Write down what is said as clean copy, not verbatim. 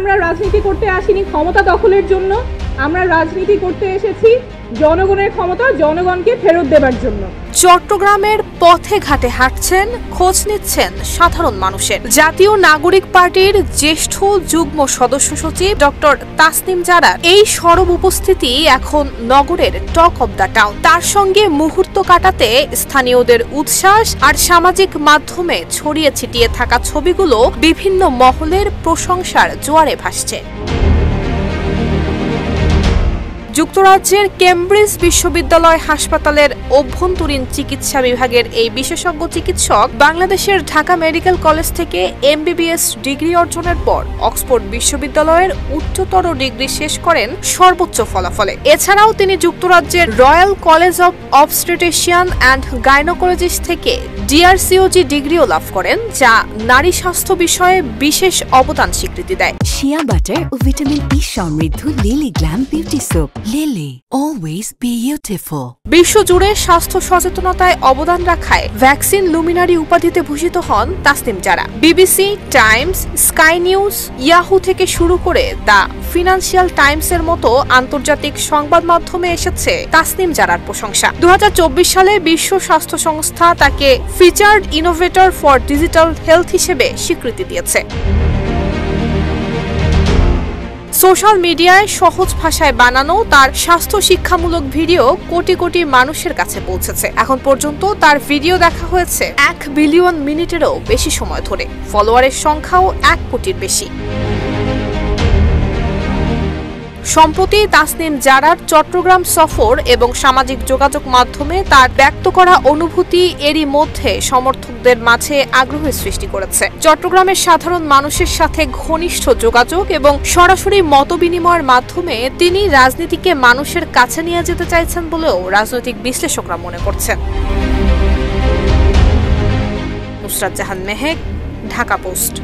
আমরা রাজনীতি করতে আসিনি ক্ষমতা দখলের জন্য, আমরা রাজনীতি করতে এসেছি জনগণের ক্ষমতা জনগণকে ফেরত দেবার জন্য। চট্টগ্রামের পথে ঘাটে হাঁটছেন, খোঁজ নিচ্ছেন সাধারণ মানুষের। জাতীয় নাগরিক পার্টির জ্যেষ্ঠ যুগ্ম সদস্য সচিব ডক্টর তাসনিম জারার এই সরব উপস্থিতি এখন নগরের টক অব দ্য টাউন। তার সঙ্গে মুহূর্ত কাটাতে স্থানীয়দের উচ্ছ্বাস আর সামাজিক মাধ্যমে ছড়িয়ে ছিটিয়ে থাকা ছবিগুলো বিভিন্ন মহলের প্রশংসার জোয়ারে ভাসছে। যুক্তরাজ্যের কেমব্রিজ বিশ্ববিদ্যালয় হাসপাতালের অভ্যন্তরীণ চিকিৎসা বিভাগের এই বিশেষজ্ঞ চিকিৎসক বাংলাদেশের ঢাকা মেডিকেল কলেজ থেকে এমবিবিএস ডিগ্রি অর্জনের পর অক্সফোর্ড বিশ্ববিদ্যালয়ের উচ্চতর ডিগ্রি শেষ করেন সর্বোচ্চ ফলাফলে। এছাড়াও তিনি যুক্তরাজ্যের royal college of obstetrician and gynaecologist থেকে ডিআরসিওজি ডিগ্রিও লাভ করেন, যা নারী স্বাস্থ্য বিষয়ে বিশেষ অবদান স্বীকৃতি দেয়। শিয়া বাটার ও ভিটামিন ই সমৃদ্ধ lily glam beauty soap. Lily, always beautiful. বিশ্বজুড়ে স্বাস্থ্য সচেতনতায় অবদান রাখায় ভ্যাকসিন লুমিনারি উপাধিতে ভূষিত হন Tasnim Zara. BBC, Times, Sky News, Yahoo থেকে শুরু করে দ্য ফিনান্সিয়াল টাইমসের মতো আন্তর্জাতিক সংবাদ মাধ্যমে এসেছে তাসনিম জারার প্রশংসা। 2024 সালে বিশ্ব স্বাস্থ্য সংস্থা তাকে featured innovator for digital health হিসেবে স্বীকৃতি দিয়েছে। সোশ্যাল মিডিয়ায় সহজ ভাষায় বানানো তার স্বাস্থ্য শিক্ষামূলক ভিডিও কোটি কোটি মানুষের কাছে পৌঁছেছে। এখন পর্যন্ত তার ভিডিও দেখা হয়েছে 1 বিলিয়ন মিনিটেরও বেশি সময় ধরে। ফলোয়ারের সংখ্যাও 1 কোটির বেশি। সম্প্রতি তাসনিম জারার চট্টগ্রাম সফর এবং সামাজিক যোগাযোগ মাধ্যমে তার ব্যক্ত করা অনুভূতি এরই মধ্যে সমর্থকদের মাঝে আগ্রহের সৃষ্টি করেছে। চট্টগ্রামের সাধারণ মানুষের সাথে ঘনিষ্ঠ যোগাযোগ এবং সরাসরি মতবিনিময়ের মাধ্যমে তিনি রাজনীতিকে মানুষের কাছে নিয়ে যেতে চাইছেন বলেও রাজনৈতিক বিশ্লেষকরা মনে করছেন। নুসরাত জাহান মেহেক, ঢাকা পোস্ট।